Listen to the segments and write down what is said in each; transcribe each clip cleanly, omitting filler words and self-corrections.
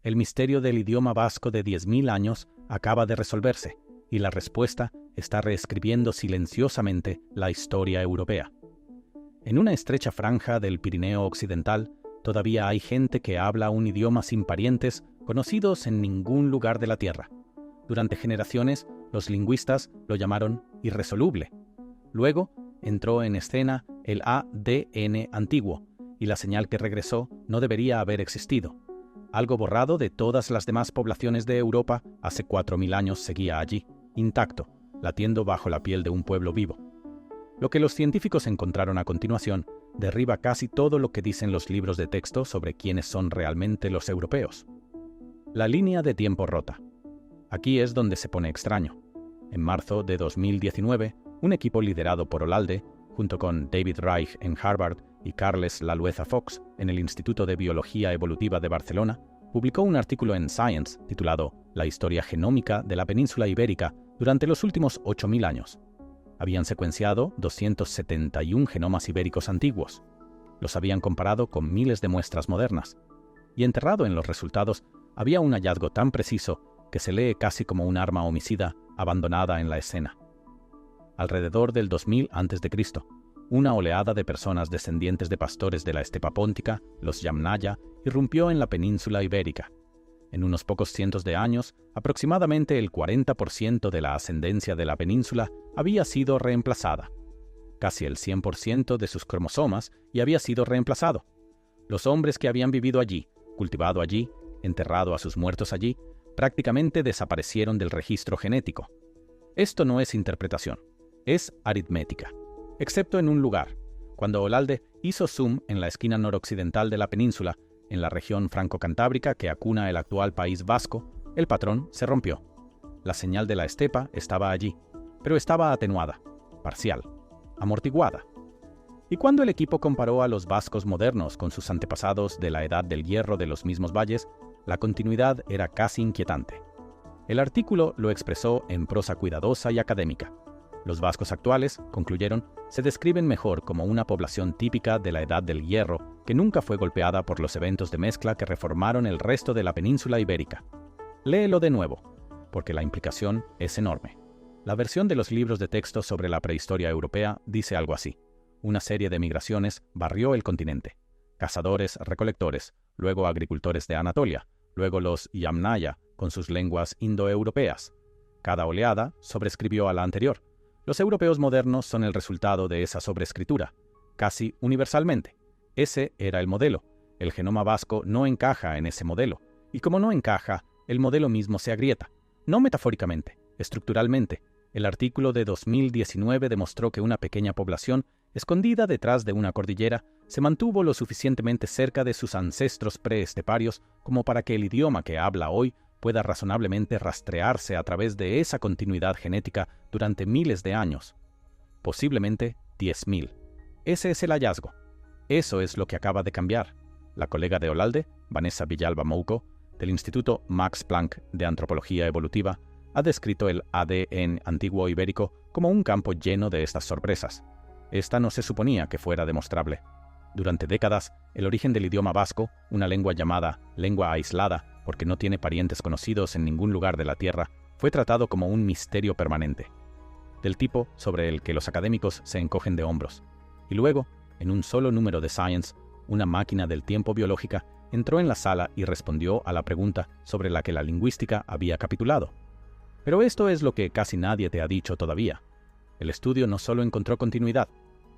El misterio del idioma vasco de 10.000 años acaba de resolverse, y la respuesta está reescribiendo silenciosamente la historia europea. En una estrecha franja del Pirineo occidental, todavía hay gente que habla un idioma sin parientes conocidos en ningún lugar de la Tierra. Durante generaciones, los lingüistas lo llamaron irresoluble. Luego, entró en escena el ADN antiguo, y la señal que regresó no debería haber existido. Algo borrado de todas las demás poblaciones de Europa hace 4.000 años seguía allí, intacto, latiendo bajo la piel de un pueblo vivo. Lo que los científicos encontraron a continuación derriba casi todo lo que dicen los libros de texto sobre quiénes son realmente los europeos. La línea de tiempo rota. Aquí es donde se pone extraño. En marzo de 2019, un equipo liderado por Olalde, junto con David Reich en Harvard y Carles Lalueza Fox en el Instituto de Biología Evolutiva de Barcelona, publicó un artículo en Science titulado «La historia genómica de la península ibérica durante los últimos 8.000 años». Habían secuenciado 271 genomas ibéricos antiguos. Los habían comparado con miles de muestras modernas. Y enterrado en los resultados había un hallazgo tan preciso que se lee casi como un arma homicida abandonada en la escena. Alrededor del 2000 a.C., una oleada de personas descendientes de pastores de la estepa póntica, los Yamnaya, irrumpió en la península ibérica. En unos pocos cientos de años, aproximadamente el 40% de la ascendencia de la península había sido reemplazada. Casi el 100% de sus cromosomas ya había sido reemplazado. Los hombres que habían vivido allí, cultivado allí, enterrado a sus muertos allí, prácticamente desaparecieron del registro genético. Esto no es interpretación, es aritmética. Excepto en un lugar. Cuando Olalde hizo zoom en la esquina noroccidental de la península, en la región franco-cantábrica que acuna el actual País Vasco, el patrón se rompió. La señal de la estepa estaba allí, pero estaba atenuada, parcial, amortiguada. Y cuando el equipo comparó a los vascos modernos con sus antepasados de la Edad del Hierro de los mismos valles, la continuidad era casi inquietante. El artículo lo expresó en prosa cuidadosa y académica. Los vascos actuales, concluyeron, se describen mejor como una población típica de la Edad del Hierro que nunca fue golpeada por los eventos de mezcla que reformaron el resto de la península ibérica. Léelo de nuevo, porque la implicación es enorme. La versión de los libros de texto sobre la prehistoria europea dice algo así. Una serie de migraciones barrió el continente. Cazadores-recolectores, luego agricultores de Anatolia, luego los Yamnaya con sus lenguas indoeuropeas. Cada oleada sobrescribió a la anterior. Los europeos modernos son el resultado de esa sobreescritura, casi universalmente. Ese era el modelo. El genoma vasco no encaja en ese modelo. Y como no encaja, el modelo mismo se agrieta. No metafóricamente, estructuralmente. El artículo de 2019 demostró que una pequeña población, escondida detrás de una cordillera, se mantuvo lo suficientemente cerca de sus ancestros preesteparios como para que el idioma que habla hoy pueda razonablemente rastrearse a través de esa continuidad genética durante miles de años. Posiblemente 10.000. Ese es el hallazgo. Eso es lo que acaba de cambiar. La colega de Olalde, Vanessa Villalba Mouco, del Instituto Max Planck de Antropología Evolutiva, ha descrito el ADN antiguo ibérico como un campo lleno de estas sorpresas. Esta no se suponía que fuera demostrable. Durante décadas, el origen del idioma vasco, una lengua llamada lengua aislada, porque no tiene parientes conocidos en ningún lugar de la Tierra, fue tratado como un misterio permanente, del tipo sobre el que los académicos se encogen de hombros. Y luego, en un solo número de Science, una máquina del tiempo biológica entró en la sala y respondió a la pregunta sobre la que la lingüística había capitulado. Pero esto es lo que casi nadie te ha dicho todavía. El estudio no solo encontró continuidad,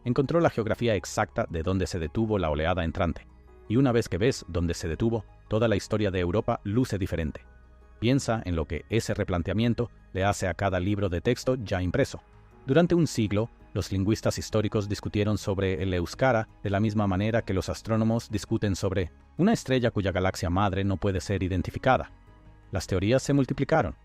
encontró la geografía exacta de dónde se detuvo la oleada entrante. Y una vez que ves dónde se detuvo, toda la historia de Europa luce diferente. Piensa en lo que ese replanteamiento le hace a cada libro de texto ya impreso. Durante un siglo, los lingüistas históricos discutieron sobre el euskara de la misma manera que los astrónomos discuten sobre una estrella cuya galaxia madre no puede ser identificada. Las teorías se multiplicaron.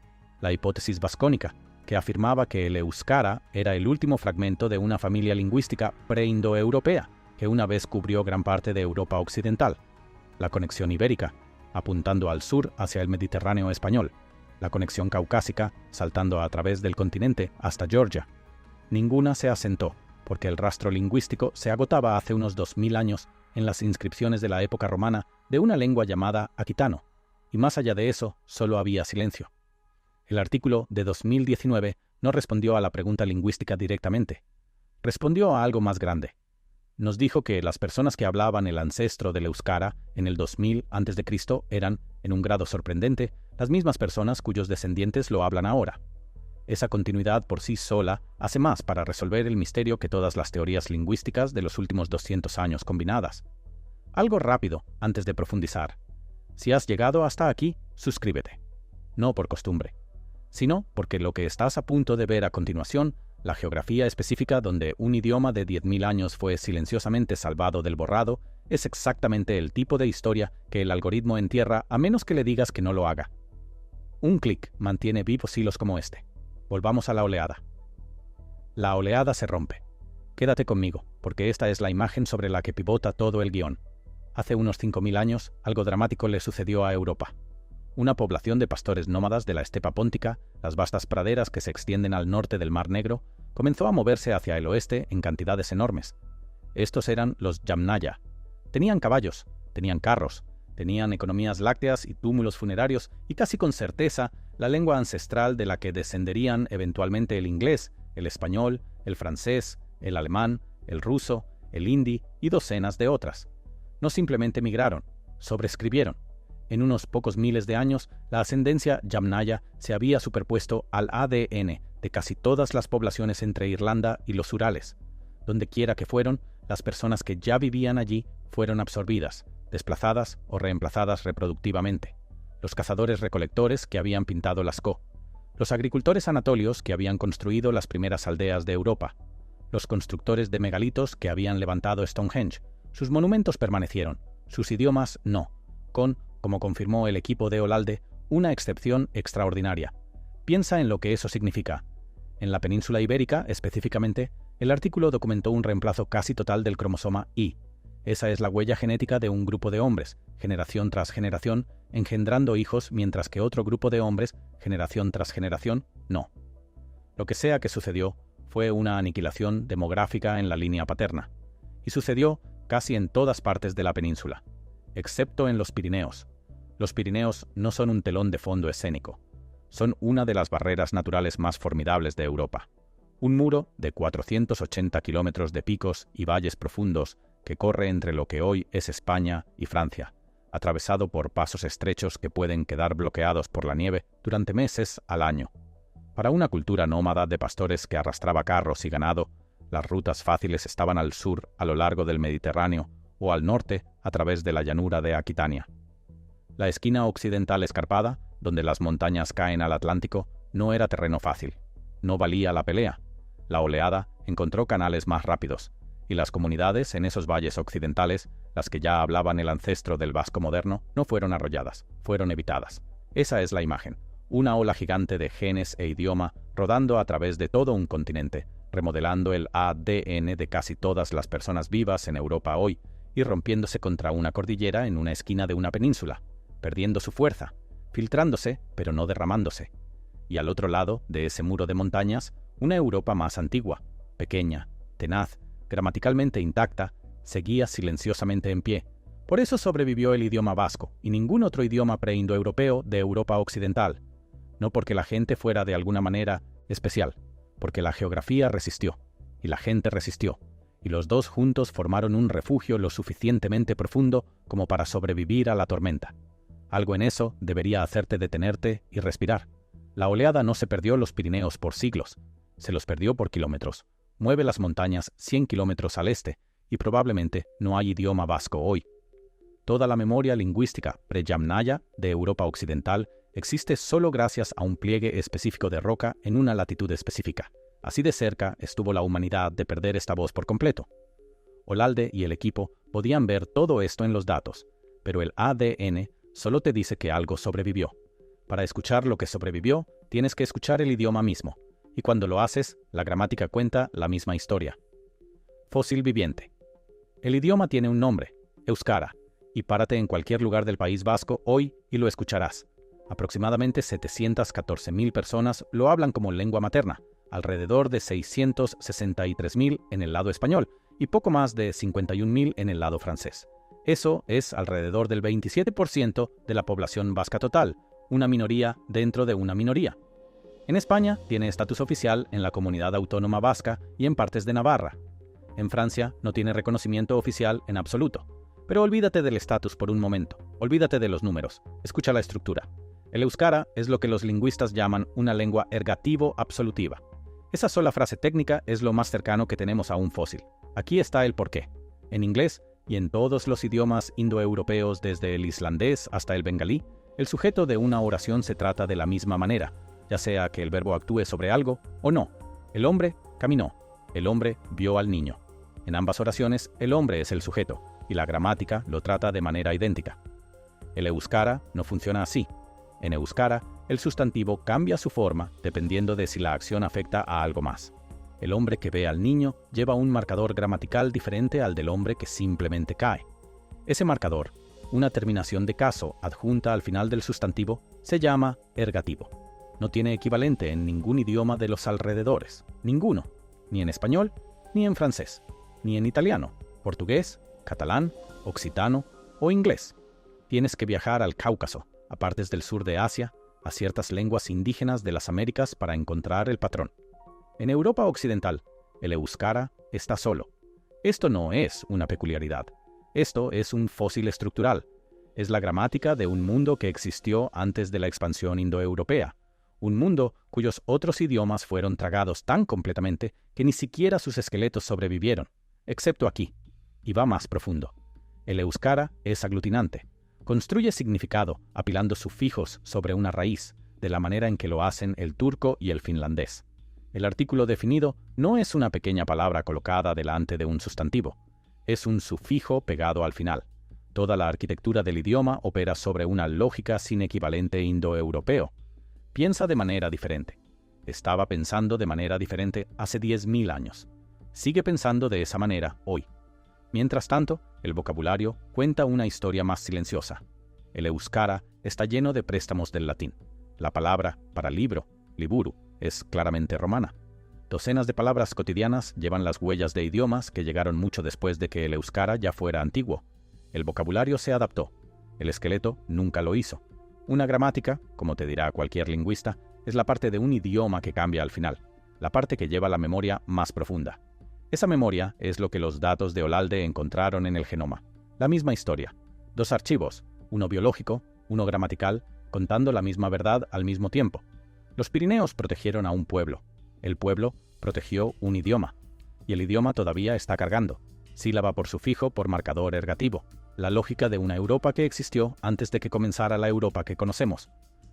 La hipótesis vascónica, que afirmaba que el euskara era el último fragmento de una familia lingüística preindoeuropea, que una vez cubrió gran parte de Europa occidental. La conexión ibérica, apuntando al sur hacia el Mediterráneo español. La conexión caucásica, saltando a través del continente hasta Georgia. Ninguna se asentó, porque el rastro lingüístico se agotaba hace unos 2000 años en las inscripciones de la época romana de una lengua llamada aquitano. y más allá de eso, solo había silencio. El artículo de 2019 no respondió a la pregunta lingüística directamente. Respondió a algo más grande. Nos dijo que las personas que hablaban el ancestro del euskara en el 2000 a.C. eran, en un grado sorprendente, las mismas personas cuyos descendientes lo hablan ahora. Esa continuidad por sí sola hace más para resolver el misterio que todas las teorías lingüísticas de los últimos 200 años combinadas. Algo rápido antes de profundizar. Si has llegado hasta aquí, suscríbete. No por costumbre, sino porque lo que estás a punto de ver a continuación, la geografía específica donde un idioma de 10.000 años fue silenciosamente salvado del borrado, es exactamente el tipo de historia que el algoritmo entierra a menos que le digas que no lo haga. Un clic mantiene vivos hilos como este. Volvamos a la oleada. La oleada se rompe. Quédate conmigo, porque esta es la imagen sobre la que pivota todo el guión. Hace unos 5.000 años, algo dramático le sucedió a Europa. Una población de pastores nómadas de la estepa póntica, las vastas praderas que se extienden al norte del Mar Negro, comenzó a moverse hacia el oeste en cantidades enormes. Estos eran los Yamnaya. Tenían caballos, tenían carros, tenían economías lácteas y túmulos funerarios y casi con certeza la lengua ancestral de la que descenderían eventualmente el inglés, el español, el francés, el alemán, el ruso, el hindi y docenas de otras. No simplemente migraron, sobreescribieron. En unos pocos miles de años, la ascendencia Yamnaya se había superpuesto al ADN de casi todas las poblaciones entre Irlanda y los Urales. Donde quiera que fueron, las personas que ya vivían allí fueron absorbidas, desplazadas o reemplazadas reproductivamente. Los cazadores-recolectores que habían pintado Lascaux, los agricultores anatolios que habían construido las primeras aldeas de Europa, los constructores de megalitos que habían levantado Stonehenge. Sus monumentos permanecieron, sus idiomas no, con, como confirmó el equipo de Olalde, una excepción extraordinaria. Piensa en lo que eso significa. En la península ibérica, específicamente, el artículo documentó un reemplazo casi total del cromosoma Y. Esa es la huella genética de un grupo de hombres, generación tras generación, engendrando hijos, mientras que otro grupo de hombres, generación tras generación, no. Lo que sea que sucedió fue una aniquilación demográfica en la línea paterna. Y sucedió casi en todas partes de la península, excepto en los Pirineos. Los Pirineos no son un telón de fondo escénico. Son una de las barreras naturales más formidables de Europa. Un muro de 480 kilómetros de picos y valles profundos que corre entre lo que hoy es España y Francia, atravesado por pasos estrechos que pueden quedar bloqueados por la nieve durante meses al año. Para una cultura nómada de pastores que arrastraba carros y ganado, las rutas fáciles estaban al sur a lo largo del Mediterráneo o al norte a través de la llanura de Aquitania. La esquina occidental escarpada, donde las montañas caen al Atlántico, no era terreno fácil. No valía la pelea. La oleada encontró canales más rápidos, y las comunidades en esos valles occidentales, las que ya hablaban el ancestro del vasco moderno, no fueron arrolladas, fueron evitadas. Esa es la imagen. Una ola gigante de genes e idioma rodando a través de todo un continente, remodelando el ADN de casi todas las personas vivas en Europa hoy, y rompiéndose contra una cordillera en una esquina de una península, perdiendo su fuerza, filtrándose pero no derramándose. Y al otro lado de ese muro de montañas, una Europa más antigua, pequeña, tenaz, gramaticalmente intacta, seguía silenciosamente en pie. Por eso sobrevivió el idioma vasco y ningún otro idioma preindoeuropeo de Europa occidental. No porque la gente fuera de alguna manera especial, porque la geografía resistió, y la gente resistió, y los dos juntos formaron un refugio lo suficientemente profundo como para sobrevivir a la tormenta. Algo en eso debería hacerte detenerte y respirar. La oleada no se perdió los Pirineos por siglos, se los perdió por kilómetros. Mueve las montañas 100 kilómetros al este, y probablemente no hay idioma vasco hoy. Toda la memoria lingüística pre-Yamnaya de Europa occidental existe solo gracias a un pliegue específico de roca en una latitud específica. Así de cerca estuvo la humanidad de perder esta voz por completo. Olalde y el equipo podían ver todo esto en los datos, pero el ADN solo te dice que algo sobrevivió. Para escuchar lo que sobrevivió, tienes que escuchar el idioma mismo, y cuando lo haces, la gramática cuenta la misma historia. Fósil viviente. El idioma tiene un nombre, euskara, y párate en cualquier lugar del País Vasco hoy y lo escucharás. Aproximadamente 714.000 personas lo hablan como lengua materna, alrededor de 663.000 en el lado español y poco más de 51.000 en el lado francés. Eso es alrededor del 27% de la población vasca total, una minoría dentro de una minoría. En España tiene estatus oficial en la Comunidad Autónoma Vasca y en partes de Navarra. En Francia no tiene reconocimiento oficial en absoluto. Pero olvídate del estatus por un momento, olvídate de los números, escucha la estructura. El euskara es lo que los lingüistas llaman una lengua ergativo-absolutiva. Esa sola frase técnica es lo más cercano que tenemos a un fósil. Aquí está el porqué. En inglés y en todos los idiomas indoeuropeos desde el islandés hasta el bengalí, el sujeto de una oración se trata de la misma manera, ya sea que el verbo actúe sobre algo o no. El hombre caminó, el hombre vio al niño. En ambas oraciones, el hombre es el sujeto, y la gramática lo trata de manera idéntica. El euskara no funciona así. En euskara, el sustantivo cambia su forma dependiendo de si la acción afecta a algo más. El hombre que ve al niño lleva un marcador gramatical diferente al del hombre que simplemente cae. Ese marcador, una terminación de caso adjunta al final del sustantivo, se llama ergativo. No tiene equivalente en ningún idioma de los alrededores, ninguno, ni en español, ni en francés, ni en italiano, portugués, catalán, occitano o inglés. Tienes que viajar al Cáucaso, a partes del sur de Asia, a ciertas lenguas indígenas de las Américas para encontrar el patrón. En Europa Occidental, el euskara está solo. Esto no es una peculiaridad. Esto es un fósil estructural. Es la gramática de un mundo que existió antes de la expansión indoeuropea. Un mundo cuyos otros idiomas fueron tragados tan completamente que ni siquiera sus esqueletos sobrevivieron, excepto aquí. Y va más profundo. El euskara es aglutinante. Construye significado apilando sufijos sobre una raíz, de la manera en que lo hacen el turco y el finlandés. El artículo definido no es una pequeña palabra colocada delante de un sustantivo. Es un sufijo pegado al final. Toda la arquitectura del idioma opera sobre una lógica sin equivalente indoeuropeo. Piensa de manera diferente. Estaba pensando de manera diferente hace 10.000 años. Sigue pensando de esa manera hoy. Mientras tanto, el vocabulario cuenta una historia más silenciosa. El euskara está lleno de préstamos del latín. La palabra para libro, liburu, es claramente romana. Docenas de palabras cotidianas llevan las huellas de idiomas que llegaron mucho después de que el euskara ya fuera antiguo. El vocabulario se adaptó. El esqueleto nunca lo hizo. Una gramática, como te dirá cualquier lingüista, es la parte de un idioma que cambia al final, la parte que lleva la memoria más profunda. Esa memoria es lo que los datos de Olalde encontraron en el genoma. La misma historia. 2 archivos, uno biológico, uno gramatical, contando la misma verdad al mismo tiempo. Los Pirineos protegieron a un pueblo. El pueblo protegió un idioma. Y el idioma todavía está cargando, sílaba por sufijo por marcador ergativo. La lógica de una Europa que existió antes de que comenzara la Europa que conocemos.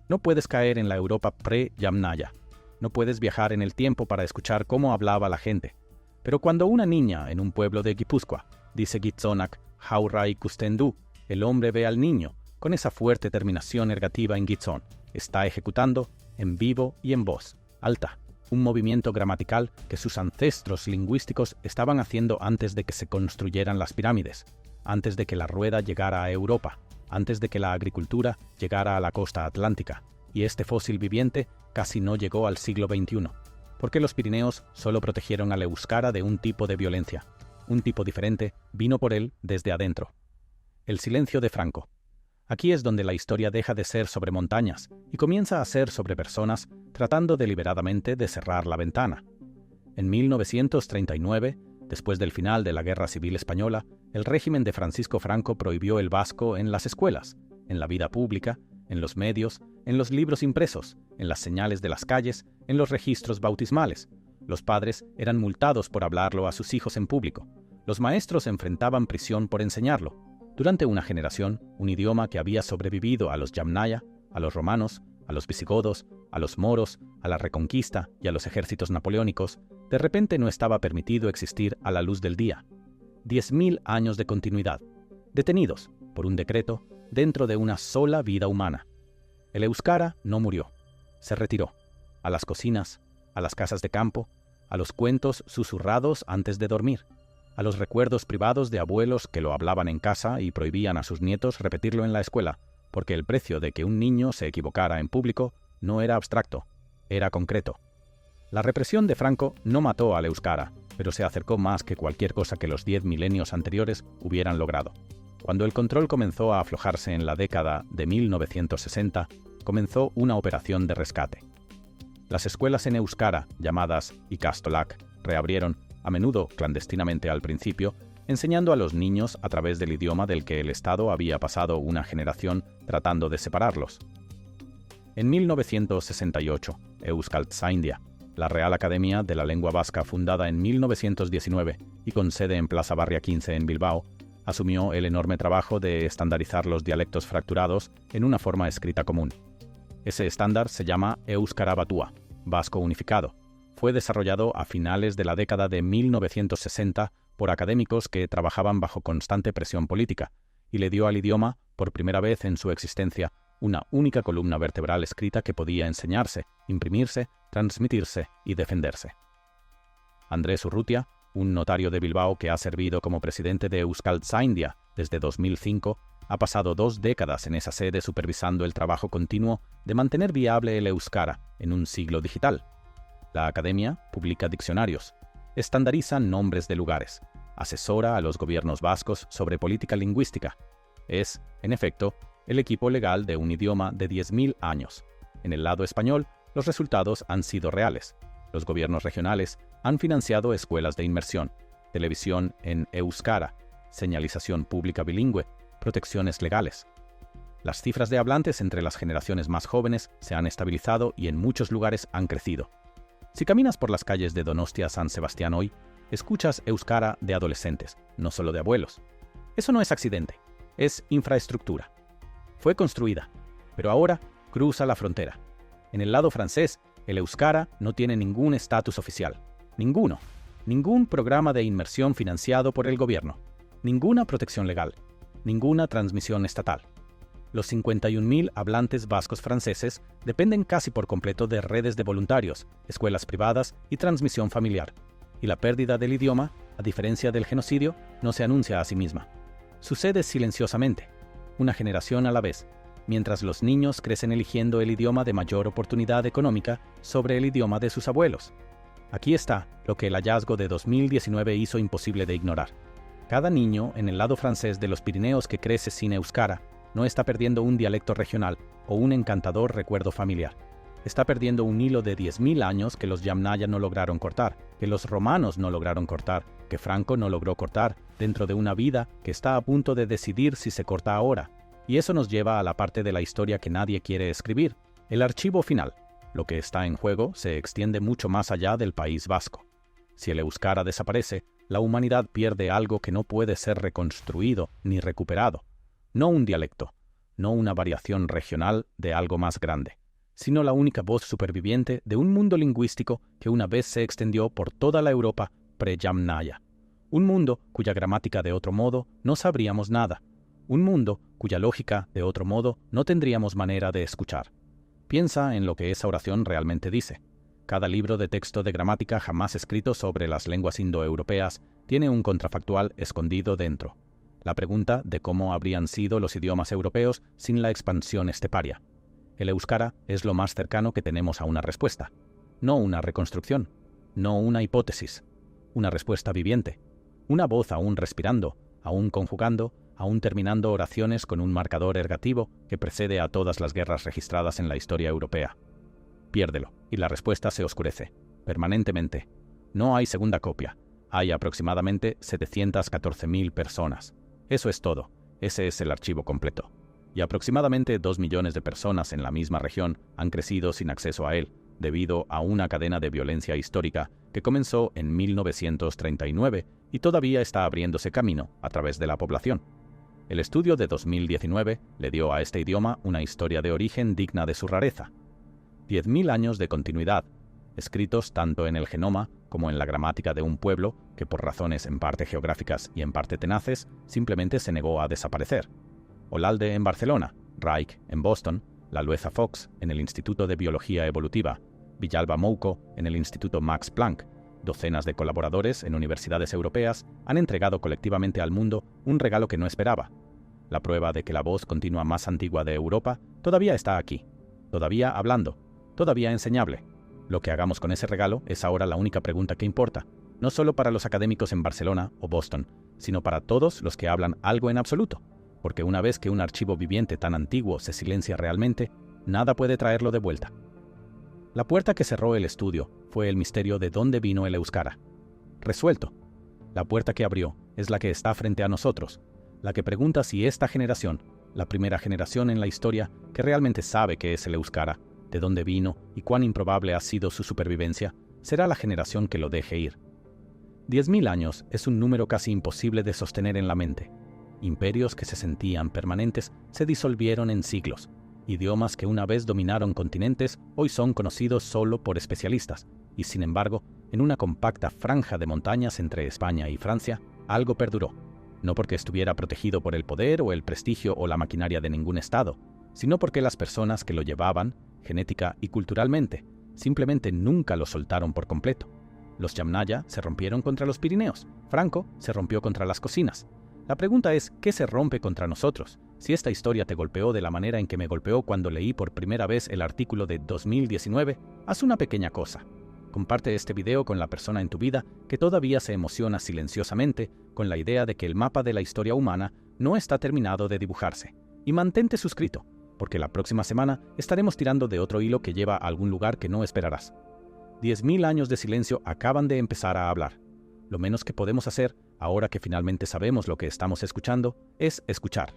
No puedes caer en la Europa pre-Yamnaya. No puedes viajar en el tiempo para escuchar cómo hablaba la gente. Pero cuando una niña en un pueblo de Guipúzcoa dice Gitzonak, Haurra ikusten du, el hombre ve al niño, con esa fuerte terminación ergativa en Gitzón, está ejecutando, en vivo y en voz, alta, un movimiento gramatical que sus ancestros lingüísticos estaban haciendo antes de que se construyeran las pirámides, antes de que la rueda llegara a Europa, antes de que la agricultura llegara a la costa atlántica, y este fósil viviente casi no llegó al siglo XXI, porque los Pirineos solo protegieron al euskara de un tipo de violencia. Un tipo diferente vino por él desde adentro. El silencio de Franco. Aquí es donde la historia deja de ser sobre montañas y comienza a ser sobre personas tratando deliberadamente de cerrar la ventana. En 1939, después del final de la Guerra Civil Española, el régimen de Francisco Franco prohibió el vasco en las escuelas, en la vida pública, en los medios, en los libros impresos, en las señales de las calles, en los registros bautismales. Los padres eran multados por hablarlo a sus hijos en público. Los maestros enfrentaban prisión por enseñarlo. Durante una generación, un idioma que había sobrevivido a los Yamnaya, a los romanos, a los visigodos, a los moros, a la Reconquista y a los ejércitos napoleónicos, de repente no estaba permitido existir a la luz del día. 10.000 años de continuidad, detenidos, por un decreto, dentro de una sola vida humana. El euskara no murió, se retiró, a las cocinas, a las casas de campo, a los cuentos susurrados antes de dormir, a los recuerdos privados de abuelos que lo hablaban en casa y prohibían a sus nietos repetirlo en la escuela, porque el precio de que un niño se equivocara en público no era abstracto, era concreto. La represión de Franco no mató al euskara, pero se acercó más que cualquier cosa que los 10 milenios anteriores hubieran logrado. Cuando el control comenzó a aflojarse en la década de 1960, comenzó una operación de rescate. Las escuelas en euskara, llamadas ikastolak, reabrieron, a menudo clandestinamente al principio, enseñando a los niños a través del idioma del que el Estado había pasado una generación tratando de separarlos. En 1968, Euskaltzaindia, la Real Academia de la Lengua Vasca fundada en 1919 y con sede en Plaza Barria 15 en Bilbao, asumió el enorme trabajo de estandarizar los dialectos fracturados en una forma escrita común. Ese estándar se llama Euskara Batua, vasco unificado. Fue desarrollado a finales de la década de 1960 por académicos que trabajaban bajo constante presión política, y le dio al idioma, por primera vez en su existencia, una única columna vertebral escrita que podía enseñarse, imprimirse, transmitirse y defenderse. Andrés Urrutia, un notario de Bilbao que ha servido como presidente de Euskaltzaindia desde 2005, ha pasado 2 décadas en esa sede supervisando el trabajo continuo de mantener viable el euskara en un siglo digital. La academia publica diccionarios, estandariza nombres de lugares, asesora a los gobiernos vascos sobre política lingüística. Es, en efecto, el equipo legal de un idioma de 10.000 años. En el lado español, los resultados han sido reales. Los gobiernos regionales han financiado escuelas de inmersión, televisión en euskara, señalización pública bilingüe, protecciones legales. Las cifras de hablantes entre las generaciones más jóvenes se han estabilizado y en muchos lugares han crecido. Si caminas por las calles de Donostia San Sebastián hoy, escuchas euskara de adolescentes, no solo de abuelos. Eso no es accidente, es infraestructura. Fue construida, pero ahora cruza la frontera. En el lado francés, el euskara no tiene ningún estatus oficial. Ninguno. Ningún programa de inmersión financiado por el gobierno. Ninguna protección legal. Ninguna transmisión estatal. Los 51.000 hablantes vascos franceses dependen casi por completo de redes de voluntarios, escuelas privadas y transmisión familiar. Y la pérdida del idioma, a diferencia del genocidio, no se anuncia a sí misma. Sucede silenciosamente, una generación a la vez, mientras los niños crecen eligiendo el idioma de mayor oportunidad económica sobre el idioma de sus abuelos. Aquí está lo que el hallazgo de 2019 hizo imposible de ignorar. Cada niño en el lado francés de los Pirineos que crece sin euskara no está perdiendo un dialecto regional o un encantador recuerdo familiar. Está perdiendo un hilo de 10.000 años que los Yamnaya no lograron cortar, que los romanos no lograron cortar, que Franco no logró cortar, dentro de una vida que está a punto de decidir si se corta ahora. Y eso nos lleva a la parte de la historia que nadie quiere escribir, el archivo final. Lo que está en juego se extiende mucho más allá del País Vasco. Si el euskara desaparece, la humanidad pierde algo que no puede ser reconstruido ni recuperado. No un dialecto, no una variación regional de algo más grande, sino la única voz superviviente de un mundo lingüístico que una vez se extendió por toda la Europa pre-Yamnaya. Un mundo cuya gramática de otro modo no sabríamos nada. Un mundo cuya lógica de otro modo no tendríamos manera de escuchar. Piensa en lo que esa oración realmente dice. Cada libro de texto de gramática jamás escrito sobre las lenguas indoeuropeas tiene un contrafactual escondido dentro. La pregunta de cómo habrían sido los idiomas europeos sin la expansión esteparia. El euskara es lo más cercano que tenemos a una respuesta. No una reconstrucción, no una hipótesis. Una respuesta viviente. Una voz aún respirando, aún conjugando, aún terminando oraciones con un marcador ergativo que precede a todas las guerras registradas en la historia europea. Piérdelo, y la respuesta se oscurece, permanentemente. No hay segunda copia. Hay aproximadamente 714.000 personas. Eso es todo. Ese es el archivo completo. Y aproximadamente 2 millones de personas en la misma región han crecido sin acceso a él, debido a una cadena de violencia histórica que comenzó en 1939 y todavía está abriéndose camino a través de la población. El estudio de 2019 le dio a este idioma una historia de origen digna de su rareza. 10.000 años de continuidad, escritos tanto en el genoma como en la gramática de un pueblo que por razones en parte geográficas y en parte tenaces simplemente se negó a desaparecer. Olalde en Barcelona, Reich en Boston, Lalueza Fox en el Instituto de Biología Evolutiva, Villalba Mouco en el Instituto Max Planck. Docenas de colaboradores en universidades europeas han entregado colectivamente al mundo un regalo que no esperaba. La prueba de que la voz continua más antigua de Europa todavía está aquí, todavía hablando, todavía enseñable. Lo que hagamos con ese regalo es ahora la única pregunta que importa, no solo para los académicos en Barcelona o Boston, sino para todos los que hablan algo en absoluto, porque una vez que un archivo viviente tan antiguo se silencia realmente, nada puede traerlo de vuelta. La puerta que cerró el estudio fue el misterio de dónde vino el euskara. Resuelto. La puerta que abrió es la que está frente a nosotros, la que pregunta si esta generación, la primera generación en la historia que realmente sabe qué es el euskara, de dónde vino y cuán improbable ha sido su supervivencia, será la generación que lo deje ir. 10.000 años es un número casi imposible de sostener en la mente. Imperios que se sentían permanentes se disolvieron en siglos. Idiomas que una vez dominaron continentes hoy son conocidos solo por especialistas. Y sin embargo, en una compacta franja de montañas entre España y Francia, algo perduró. No porque estuviera protegido por el poder o el prestigio o la maquinaria de ningún estado, sino porque las personas que lo llevaban, genética y culturalmente, simplemente nunca lo soltaron por completo. Los Yamnaya se rompieron contra los Pirineos. Franco se rompió contra las cocinas. La pregunta es, ¿qué se rompe contra nosotros? Si esta historia te golpeó de la manera en que me golpeó cuando leí por primera vez el artículo de 2019, haz una pequeña cosa. Comparte este video con la persona en tu vida que todavía se emociona silenciosamente con la idea de que el mapa de la historia humana no está terminado de dibujarse. Y mantente suscrito, porque la próxima semana estaremos tirando de otro hilo que lleva a algún lugar que no esperarás. 10.000 años de silencio acaban de empezar a hablar. Lo menos que podemos hacer, ahora que finalmente sabemos lo que estamos escuchando, es escuchar.